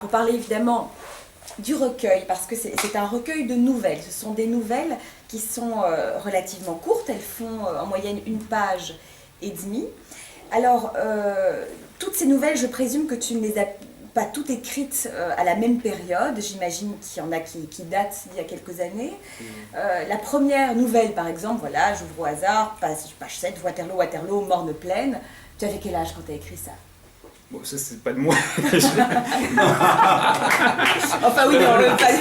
Pour parler évidemment du recueil, parce que c'est un recueil de nouvelles. Ce sont des nouvelles qui sont relativement courtes, elles font en moyenne 1 page et demie. Alors, toutes ces nouvelles, je présume que tu ne les as pas toutes écrites à la même période. J'imagine qu'il y en a qui datent d'il y a quelques années. La première nouvelle, par exemple, voilà, j'ouvre au hasard, page 7, Waterloo, morne pleine. Tu avais quel âge quand tu as écrit ça? Bon, ça, c'est pas de moi. Enfin, oui, non,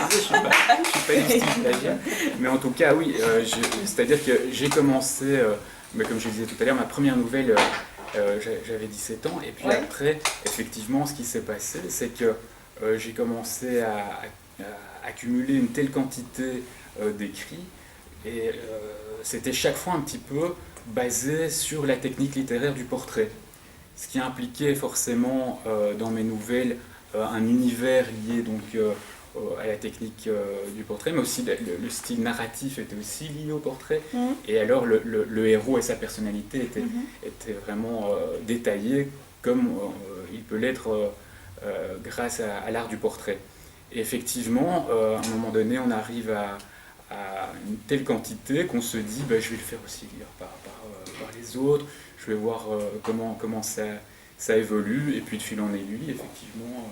je suis pas du style plagiat. Mais en tout cas, oui, c'est-à-dire que j'ai commencé, mais comme je disais tout à l'heure, ma première nouvelle, j'avais 17 ans. Et puis après, effectivement, ce qui s'est passé, c'est que j'ai commencé à accumuler une telle quantité d'écrits. Et c'était chaque fois un petit peu basé sur la technique littéraire du portrait. Ce qui impliquait forcément dans mes nouvelles un univers lié donc, à la technique du portrait, mais aussi le style narratif était aussi lié au portrait. Et alors le héros et sa personnalité étaient vraiment détaillés comme il peut l'être grâce à l'art du portrait. Et effectivement, à un moment donné, on arrive à une telle quantité qu'on se dit je vais le faire aussi lire par les autres, je vais voir comment ça évolue, et puis de fil en aiguille, effectivement,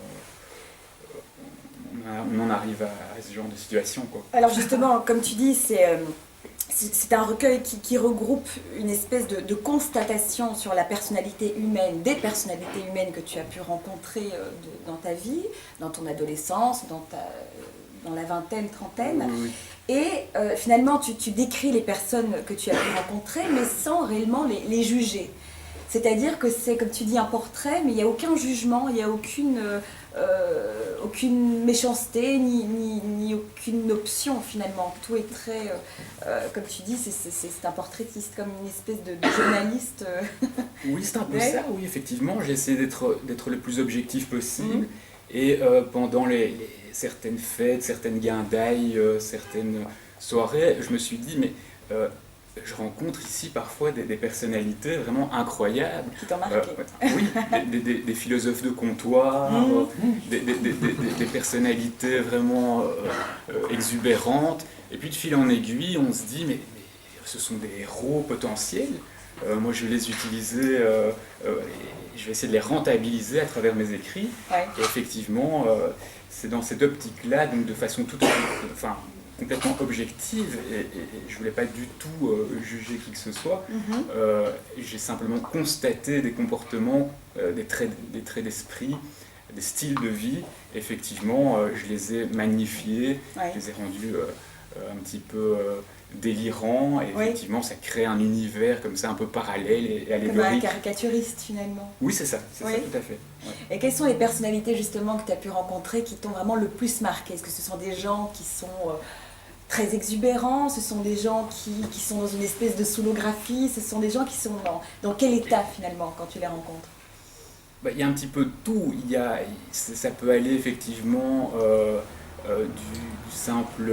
on en arrive à ce genre de situation, quoi. Alors justement, comme tu dis, c'est un recueil qui regroupe une espèce de constatation sur la personnalité humaine, des personnalités humaines que tu as pu rencontrer dans ta vie, dans ton adolescence, dans la vingtaine, trentaine. Oui. Et finalement, tu décris les personnes que tu as pu rencontrer, mais sans réellement les juger. C'est-à-dire que c'est, comme tu dis, un portrait, mais il n'y a aucun jugement, il n'y a aucune méchanceté, ni aucune option finalement. Tout est très, comme tu dis, c'est un portraitiste, comme une espèce de journaliste. Oui, c'est un peu ça, oui, effectivement. J'ai essayé d'être le plus objectif possible. Et pendant certaines fêtes, certaines guindailles, certaines soirées, je me suis dit, mais je rencontre ici parfois des personnalités vraiment incroyables. Qui t'ont marqué. Oui, des philosophes de comptoir, des personnalités vraiment exubérantes. Et puis de fil en aiguille, on se dit, mais ce sont des héros potentiels. Moi, je vais les utiliser, je vais essayer de les rentabiliser à travers mes écrits. Et effectivement, c'est dans cette optique-là, donc de façon complètement objective, et je ne voulais pas du tout juger qui que ce soit. J'ai simplement constaté des comportements, des traits d'esprit, des styles de vie. Effectivement, je les ai magnifiés, je les ai rendus un petit peu délirants, et effectivement ça crée un univers comme ça un peu parallèle et allégorique. Comme un caricaturiste finalement. Oui, c'est ça, ça tout à fait. Et quelles sont les personnalités justement que tu as pu rencontrer qui t'ont vraiment le plus marqué? Est-ce que ce sont des gens qui sont très exubérants, ce sont des gens qui sont dans une espèce de soulographie, ce sont des gens qui sont dans quel état finalement quand tu les rencontres? Il y a un petit peu de tout. Ça peut aller effectivement du simple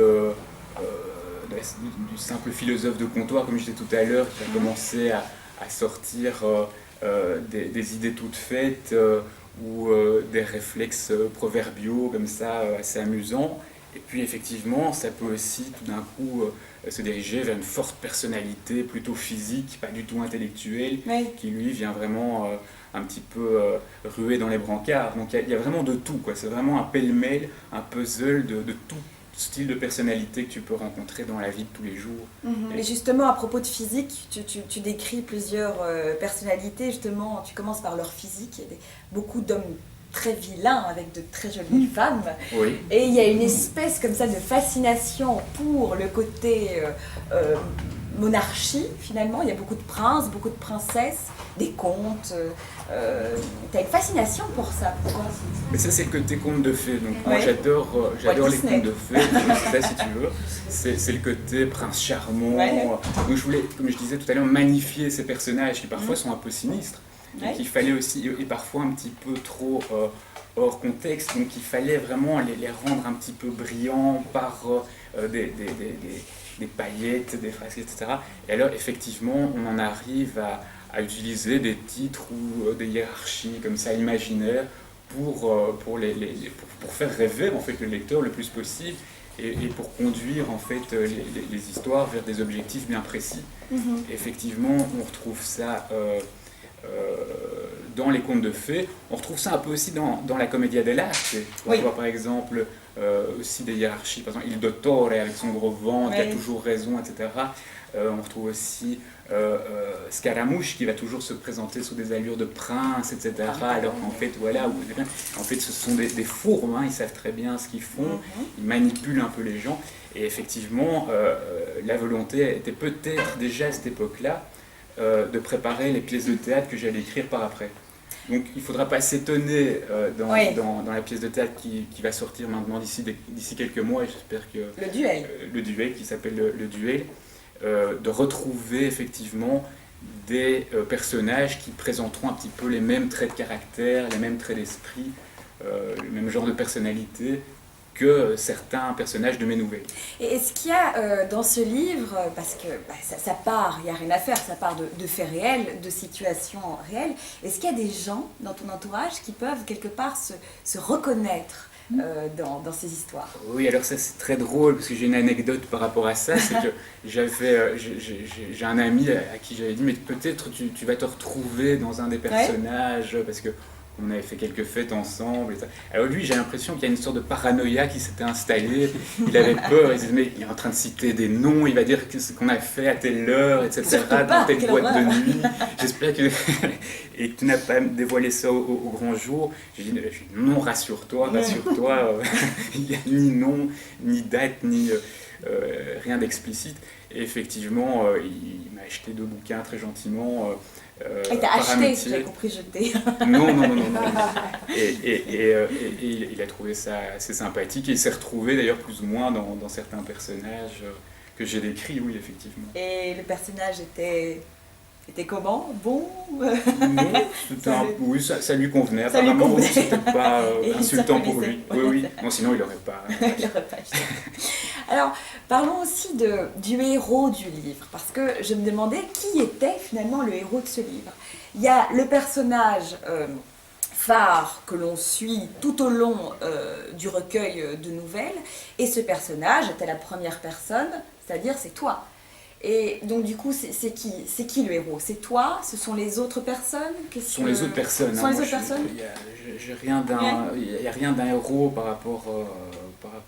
philosophe de comptoir, comme je disais tout à l'heure, qui a commencé à sortir des idées toutes faites ou des réflexes proverbiaux comme ça, assez amusants. Et puis effectivement, ça peut aussi tout d'un coup se diriger vers une forte personnalité, plutôt physique, pas du tout intellectuelle, qui lui vient vraiment un petit peu ruer dans les brancards. Donc il y a vraiment de tout, quoi. C'est vraiment un pêle-mêle, un puzzle de tout style de personnalité que tu peux rencontrer dans la vie de tous les jours. Et justement, à propos de physique, tu décris plusieurs personnalités, justement, tu commences par leur physique. Il y a beaucoup d'hommes très vilains avec de très jolies femmes. Oui. Et il y a une espèce comme ça de fascination pour le côté monarchie, finalement. Il y a beaucoup de princes, beaucoup de princesses, des comtes. Tu as une fascination pour ça. Pourquoi? Mais ça, c'est le côté conte de fées. Donc moi, j'adore les contes de fées. C'est ça, si tu veux. C'est le côté prince charmant. Donc je voulais, comme je disais tout à l'heure, magnifier ces personnages qui parfois sont un peu sinistres. Donc il fallait aussi, et parfois un petit peu trop hors contexte, donc il fallait vraiment les rendre un petit peu brillants par des paillettes, des fresques, etc. Et alors effectivement, on en arrive à utiliser des titres ou des hiérarchies comme ça imaginaires pour faire rêver en fait le lecteur le plus possible et pour conduire en fait les histoires vers des objectifs bien précis. Effectivement, on retrouve ça dans les contes de fées, on retrouve ça un peu aussi dans la commedia dell'arte. On voit par exemple aussi des hiérarchies, par exemple Il Dottore avec son gros ventre, qui a toujours raison, etc. On retrouve aussi Scaramouche qui va toujours se présenter sous des allures de prince, etc. Alors qu'en fait, voilà, en fait, ce sont des fourbes, ils savent très bien ce qu'ils font, ils manipulent un peu les gens. Et effectivement, la volonté était peut-être déjà à cette époque-là de préparer les pièces de théâtre que j'allais écrire par après. Donc il ne faudra pas s'étonner dans la pièce de théâtre qui va sortir maintenant d'ici quelques mois, et j'espère que... Le duel, qui s'appelle le duel, de retrouver effectivement des personnages qui présenteront un petit peu les mêmes traits de caractère, les mêmes traits d'esprit, le même genre de personnalité que certains personnages de mes nouvelles. Et est-ce qu'il y a dans ce livre, parce que ça part, il n'y a rien à faire, ça part de faits réels, de situations réelles, est-ce qu'il y a des gens dans ton entourage qui peuvent quelque part se reconnaître dans ces histoires? Oui, alors ça c'est très drôle parce que j'ai une anecdote par rapport à ça, c'est que j'ai un ami à qui j'avais dit mais peut-être tu vas te retrouver dans un des personnages parce que on avait fait quelques fêtes ensemble. Et ça. Alors lui, j'ai l'impression qu'il y a une sorte de paranoïa qui s'était installée. Il avait peur, il se disait, mais il est en train de citer des noms, il va dire ce qu'on a fait à telle heure, etc. Dans telle boîte de nuit. J'espère que... Et tu n'as pas dévoilé ça au grand jour. J'ai dit, non, rassure-toi. Il n'y a ni nom, ni date, ni rien d'explicite. Et effectivement, il m'a acheté 2 bouquins très gentiment. Et t'as acheté, j'ai compris, jeté. Non. Et il a trouvé ça assez sympathique et il s'est retrouvé d'ailleurs plus ou moins dans certains personnages que j'ai décrits, oui, effectivement. Et le personnage était comment? Bon? Non, oui, ça lui convenait. Apparemment, c'était pas insultant pour lui. Oui. Non, sinon, il n'aurait pas acheté. Alors, parlons aussi du héros du livre, parce que je me demandais qui était finalement le héros de ce livre. Il y a le personnage phare que l'on suit tout au long du recueil de nouvelles, et ce personnage est à la première personne, c'est-à-dire c'est toi. Et donc du coup, c'est qui le héros? C'est toi? Ce sont les autres personnes? Ce sont les autres personnes. Il n'y a rien d'un héros par rapport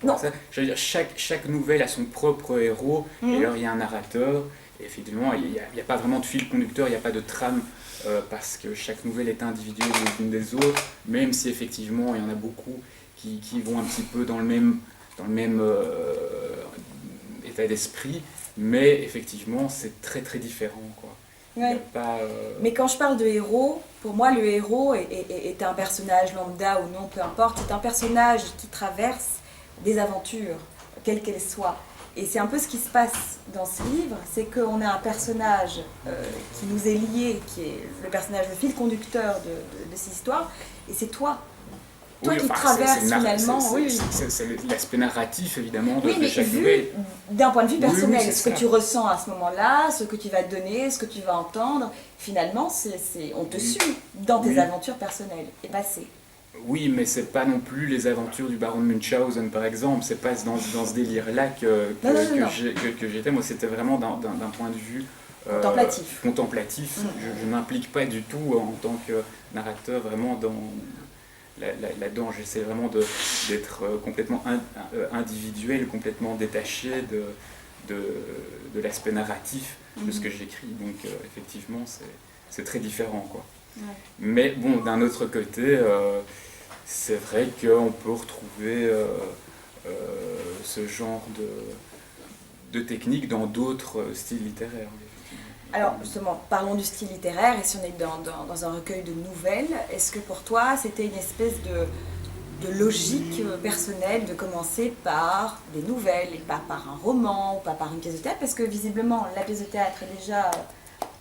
à ça. Je veux dire, chaque nouvelle a son propre héros, et alors il y a un narrateur, et effectivement, il n'y a pas vraiment de fil conducteur, il n'y a pas de trame, parce que chaque nouvelle est individuelle les unes des autres, même si effectivement il y en a beaucoup qui vont un petit peu dans le même état d'esprit. Mais effectivement, c'est très très différent, quoi. Mais quand je parle de héros, pour moi le héros est un personnage lambda ou non, peu importe, c'est un personnage qui traverse des aventures, quelles qu'elles soient. Et c'est un peu ce qui se passe dans ce livre, c'est qu'on a un personnage qui nous est lié, qui est le personnage, le fil conducteur de ces histoires, et c'est toi. Toi qui traverses finalement, c'est l'aspect narratif évidemment de mais chaque vu nouvelle. D'un point de vue personnel, ce que tu ressens à ce moment-là, ce que tu vas donner, ce que tu vas entendre, finalement, on te suit dans tes aventures personnelles et passées. Oui, mais c'est pas non plus les aventures du baron de Munchausen par exemple, c'est pas dans ce délire-là que j'étais. Moi, c'était vraiment d'un point de vue contemplatif. Je ne m'implique pas du tout en tant que narrateur vraiment là-dedans. J'essaie vraiment d'être complètement individuel, complètement détaché de l'aspect narratif de ce que j'écris. Donc effectivement, c'est très différent, quoi. Mais bon, d'un autre côté, c'est vrai qu'on peut retrouver ce genre de technique dans d'autres styles littéraires. Alors justement, parlons du style littéraire, et si on est dans un recueil de nouvelles, est-ce que pour toi c'était une espèce de logique personnelle de commencer par des nouvelles et pas par un roman ou pas par une pièce de théâtre? Parce que visiblement la pièce de théâtre est déjà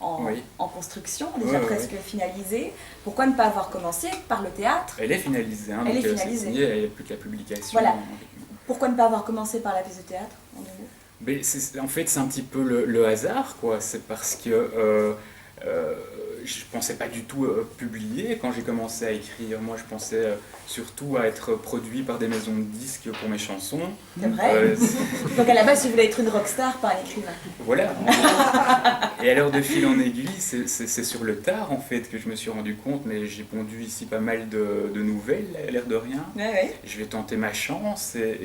en construction, déjà presque finalisée. Pourquoi ne pas avoir commencé par le théâtre? Elle est finalisée, elle est finalisée. Il n'y a plus que la publication. Voilà. Pourquoi ne pas avoir commencé par la pièce de théâtre en 2 mots? Mais en fait, c'est un petit peu le hasard, quoi. C'est parce que je pensais pas du tout publier quand j'ai commencé à écrire. Moi, je pensais surtout à être produit par des maisons de disques pour mes chansons. C'est vrai. Donc à la base, tu voulais être une rockstar, pas un écrivain. Voilà. Et alors, de fil en aiguille, c'est sur le tard, en fait, que je me suis rendu compte, mais j'ai pondu ici pas mal de nouvelles, à l'air de rien. Ouais. Je vais tenter ma chance, et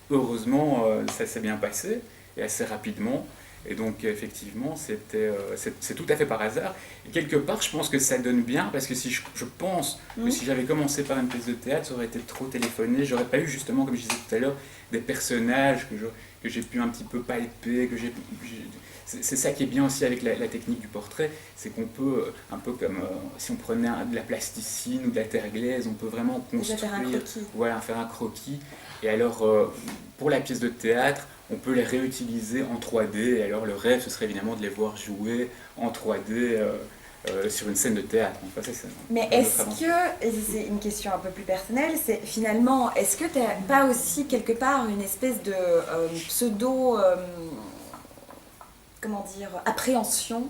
heureusement, ça s'est bien passé, et assez rapidement. Et donc, effectivement, c'est tout à fait par hasard. Et quelque part, je pense que ça donne bien, parce que si je pense que si j'avais commencé par une pièce de théâtre, ça aurait été trop téléphoné. J'aurais pas eu, justement, comme je disais tout à l'heure, des personnages que j'ai pu un petit peu palper. C'est ça qui est bien aussi avec la technique du portrait, c'est qu'on peut, un peu comme si on prenait de la plasticine ou de la terre glaise, on peut vraiment construire, faire un croquis. Voilà, faire un croquis. Et alors, pour la pièce de théâtre, on peut les réutiliser en 3D, et alors le rêve, ce serait évidemment de les voir jouer en 3D sur une scène de théâtre. Enfin, mais est-ce que, et c'est une question un peu plus personnelle, c'est finalement, est-ce que tu n'as pas aussi quelque part une espèce de pseudo, comment dire, appréhension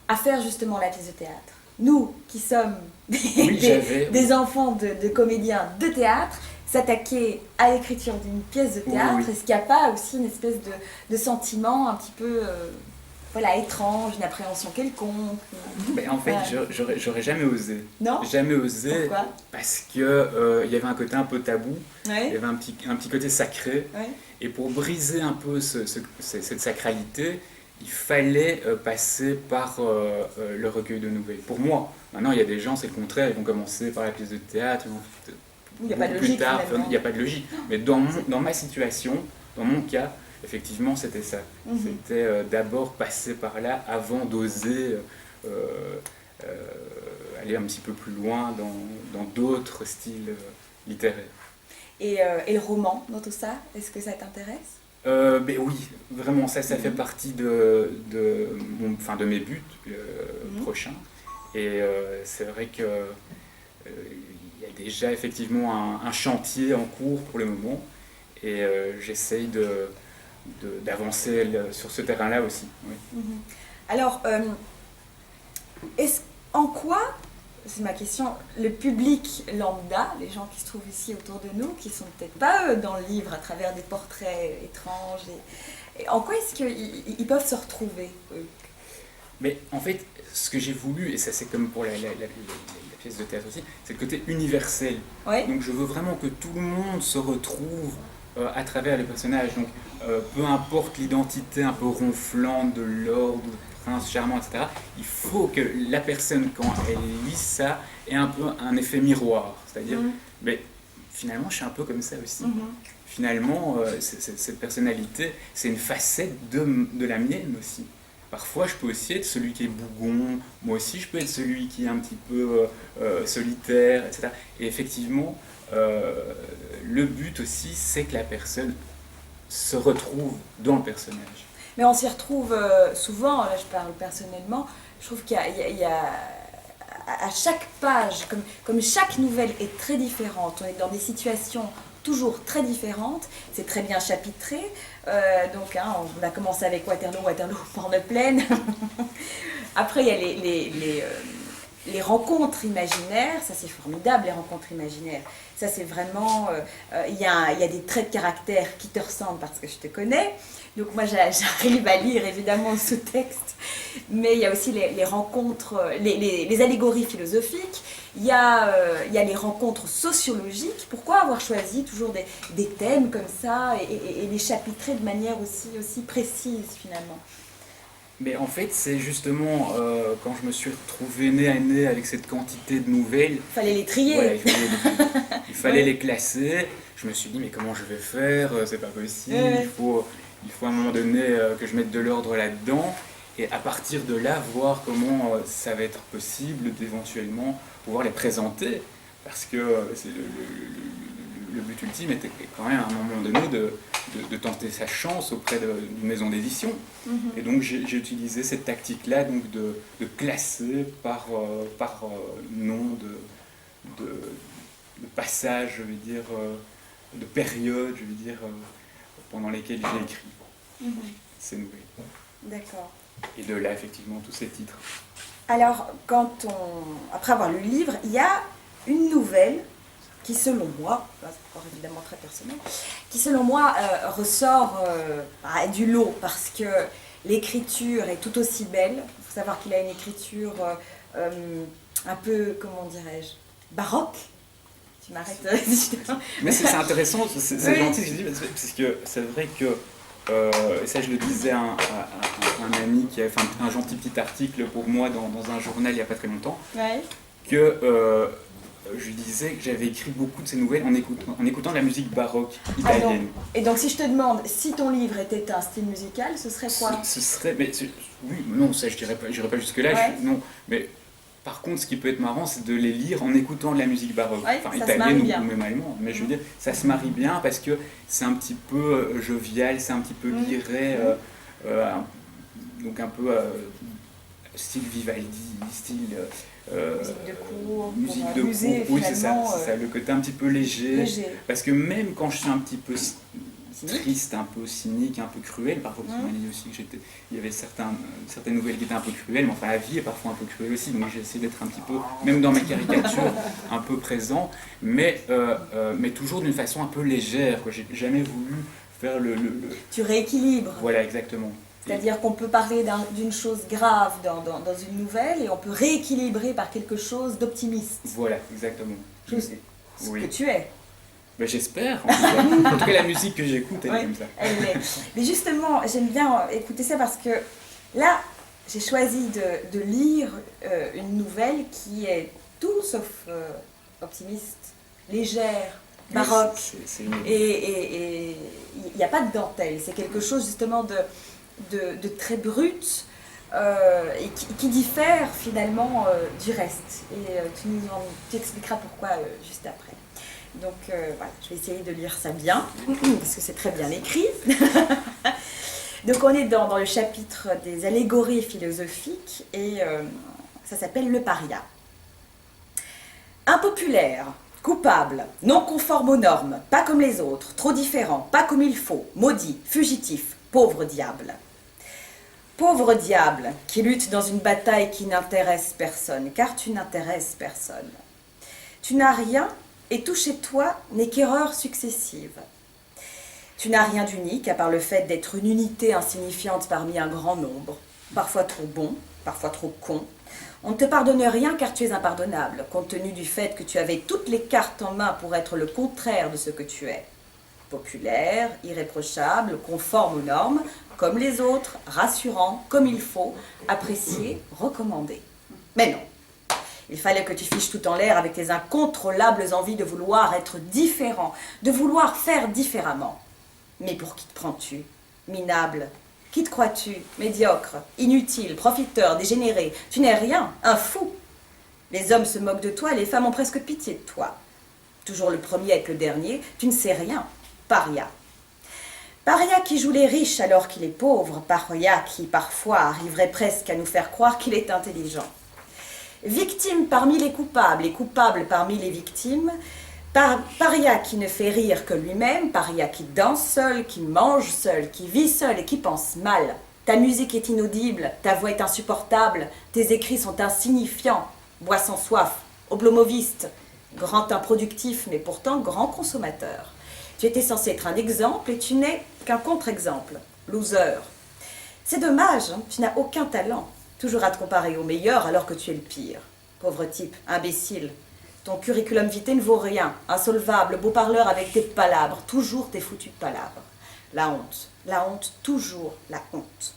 à faire justement la pièce de théâtre? Nous, qui sommes des enfants de comédiens de théâtre, s'attaquer à l'écriture d'une pièce de théâtre, est-ce qu'il n'y a pas aussi une espèce de sentiment un petit peu étrange, une appréhension quelconque? Mais en fait, j'aurais jamais osé. Non? Jamais osé. Pourquoi? Parce que y avait un côté un peu tabou, il y avait un petit côté sacré, et pour briser un peu cette sacralité, il fallait passer par le recueil de nouvelles. Pour moi, maintenant il y a des gens, c'est le contraire, ils vont commencer par la pièce de théâtre, il n'y a pas de logique, plus tard, il n'y a pas de logique. Mais dans ma situation, dans mon cas, effectivement, c'était ça. C'était d'abord passer par là avant d'oser aller un petit peu plus loin dans d'autres styles littéraires. Et le roman dans tout ça, est-ce que ça t'intéresse? Ben oui, vraiment, ça fait partie de mes buts prochains. Et c'est vrai que il y a déjà effectivement un chantier en cours pour le moment, et j'essaye d'avancer sur ce terrain-là aussi. Oui. Alors, en quoi, c'est ma question, le public lambda, les gens qui se trouvent ici autour de nous, qui sont peut-être pas eux dans le livre à travers des portraits étranges, et en quoi est-ce qu'ils peuvent se retrouver, eux? Mais en fait, ce que j'ai voulu, et ça c'est comme pour la pièce de théâtre aussi, c'est le côté universel. Ouais. Donc je veux vraiment que tout le monde se retrouve à travers les personnages. Donc peu importe l'identité un peu ronflante de Lord, de Prince charmant, etc. Il faut que la personne, quand elle lit ça, ait un peu un effet miroir. C'est-à-dire, mais finalement je suis un peu comme ça aussi. Finalement, cette personnalité, c'est une facette de la mienne aussi. Parfois, je peux aussi être celui qui est bougon, moi aussi je peux être celui qui est un petit peu solitaire, etc. Et effectivement, le but aussi, c'est que la personne se retrouve dans le personnage. Mais on s'y retrouve souvent, là je parle personnellement, je trouve qu'il y a à chaque page, comme chaque nouvelle est très différente, on est dans des situations toujours très différentes, c'est très bien chapitré. Donc on a commencé avec Waterloo prend de plaine. Après il y a les rencontres imaginaires, ça c'est formidable, les rencontres imaginaires. Ça c'est vraiment, il y a des traits de caractère qui te ressemblent parce que je te connais. Donc moi j'arrive à lire évidemment ce texte, mais il y a aussi les rencontres, les allégories philosophiques, il y a les rencontres sociologiques. Pourquoi avoir choisi toujours des thèmes comme ça et les chapitrer de manière aussi précise finalement? Mais en fait, c'est justement quand je me suis retrouvé nez à nez avec cette quantité de nouvelles. Il fallait les trier. Voilà, il fallait les classer. Je me suis dit, mais comment je vais faire? C'est pas possible. Il faut à un moment donné que je mette de l'ordre là-dedans. Et à partir de là, voir comment ça va être possible d'éventuellement pouvoir les présenter. Parce que c'est le but ultime était quand même à un moment donné de tenter sa chance auprès d'une maison d'édition. Et donc j'ai utilisé cette tactique-là, donc de classer par nom de passage, je veux dire, de période, je veux dire, pendant lesquelles j'ai écrit ces nouvelles. D'accord. Et de là, effectivement, tous ces titres. Alors, après avoir lu le livre, il y a une nouvelle qui, selon moi, c'est encore évidemment très personnel, qui, selon moi, ressort du lot parce que l'écriture est tout aussi belle. Il faut savoir qu'il a une écriture un peu, comment dirais-je, baroque. Tu m'arrêtes. Mais c'est intéressant, c'est oui. Gentil ce que je dis, parce que c'est vrai que, et ça je le disais à un ami qui a fait un gentil petit article pour moi dans un journal il n'y a pas très longtemps, ouais. Que je lui disais que j'avais écrit beaucoup de ces nouvelles en écoutant de la musique baroque italienne. Et donc si je te demande si ton livre était un style musical, ce serait quoi? Ce serait, oui, non, ça je dirais pas jusque-là, ouais. Non, mais... Par contre, ce qui peut être marrant, c'est de les lire en écoutant de la musique baroque, ouais, enfin italienne ou même allemande. Mais je veux dire, ça se marie bien parce que c'est un petit peu jovial, c'est un petit peu liré, donc un peu style Vivaldi, style musique de cour, oui, c'est ça, le côté un petit peu léger. Parce que même quand je suis un petit peu triste, un peu cynique, un peu cruel, parfois parce qu'on m'a dit aussi que il y avait certaines nouvelles qui étaient un peu cruelles, mais enfin la vie est parfois un peu cruelle aussi, donc j'ai essayé d'être un petit peu, même dans mes caricatures, un peu présent, mais toujours d'une façon un peu légère, quoi. J'ai jamais voulu faire Tu rééquilibres. Voilà, exactement. C'est-à-dire qu'on peut parler d'une chose grave dans une nouvelle et on peut rééquilibrer par quelque chose d'optimiste. Voilà, exactement. Ce que tu es. Ben, j'espère, en tout cas la musique que j'écoute, elle est comme ça. Elle l'est. Mais justement, j'aime bien écouter ça parce que là, j'ai choisi de lire une nouvelle qui est tout sauf optimiste, légère, baroque. Et il n'y a pas de dentelle, c'est quelque chose justement de très brut et qui diffère finalement du reste. Et tu expliqueras pourquoi juste après. Donc voilà, je vais essayer de lire ça bien, parce que c'est très bien écrit. Donc on est dans le chapitre des allégories philosophiques, et ça s'appelle le paria. Impopulaire, coupable, non conforme aux normes, pas comme les autres, trop différent, pas comme il faut, maudit, fugitif, pauvre diable. Pauvre diable, qui lutte dans une bataille qui n'intéresse personne, car tu n'intéresses personne. Tu n'as rien, et tout chez toi n'est qu'erreur successive. Tu n'as rien d'unique, à part le fait d'être une unité insignifiante parmi un grand nombre, parfois trop bon, parfois trop con. On ne te pardonne rien car tu es impardonnable, compte tenu du fait que tu avais toutes les cartes en main pour être le contraire de ce que tu es. Populaire, irréprochable, conforme aux normes, comme les autres, rassurant, comme il faut, apprécié, recommandé. Mais non. Il fallait que tu fiches tout en l'air avec tes incontrôlables envies de vouloir être différent, de vouloir faire différemment. Mais pour qui te prends-tu? Minable. Qui te crois-tu? Médiocre, inutile, profiteur, dégénéré. Tu n'es rien, un fou. Les hommes se moquent de toi, les femmes ont presque pitié de toi. Toujours le premier avec le dernier, tu ne sais rien. Paria. Paria qui joue les riches alors qu'il est pauvre. Paria qui parfois arriverait presque à nous faire croire qu'il est intelligent. Victime parmi les coupables et coupable parmi les victimes, paria qui ne fait rire que lui-même, paria qui danse seul, qui mange seul, qui vit seul et qui pense mal. Ta musique est inaudible, ta voix est insupportable, tes écrits sont insignifiants, bois sans soif, oblomoviste, grand improductif mais pourtant grand consommateur. Tu étais censé être un exemple et tu n'es qu'un contre-exemple, loser. C'est dommage, hein, tu n'as aucun talent. Toujours à te comparer au meilleur alors que tu es le pire. Pauvre type, imbécile. Ton curriculum vitae ne vaut rien. Insolvable, beau parleur avec tes palabres. Toujours tes foutues palabres. La honte, toujours la honte.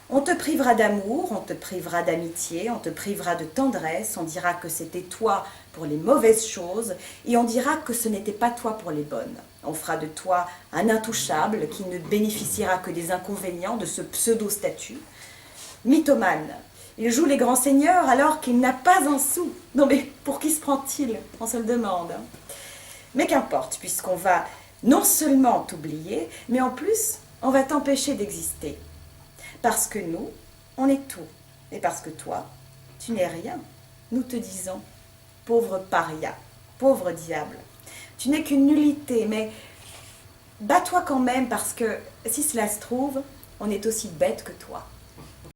On te privera d'amour, on te privera d'amitié, on te privera de tendresse. On dira que c'était toi pour les mauvaises choses et on dira que ce n'était pas toi pour les bonnes. On fera de toi un intouchable qui ne bénéficiera que des inconvénients de ce pseudo-statut. Mythomane, il joue les grands seigneurs alors qu'il n'a pas un sou. Non mais pour qui se prend-il? On se le demande. Mais qu'importe, puisqu'on va non seulement t'oublier, mais en plus, on va t'empêcher d'exister. Parce que nous, on est tout. Et parce que toi, tu n'es rien. Nous te disons, pauvre paria, pauvre diable. Tu n'es qu'une nullité, mais bats-toi quand même parce que, si cela se trouve, on est aussi bête que toi.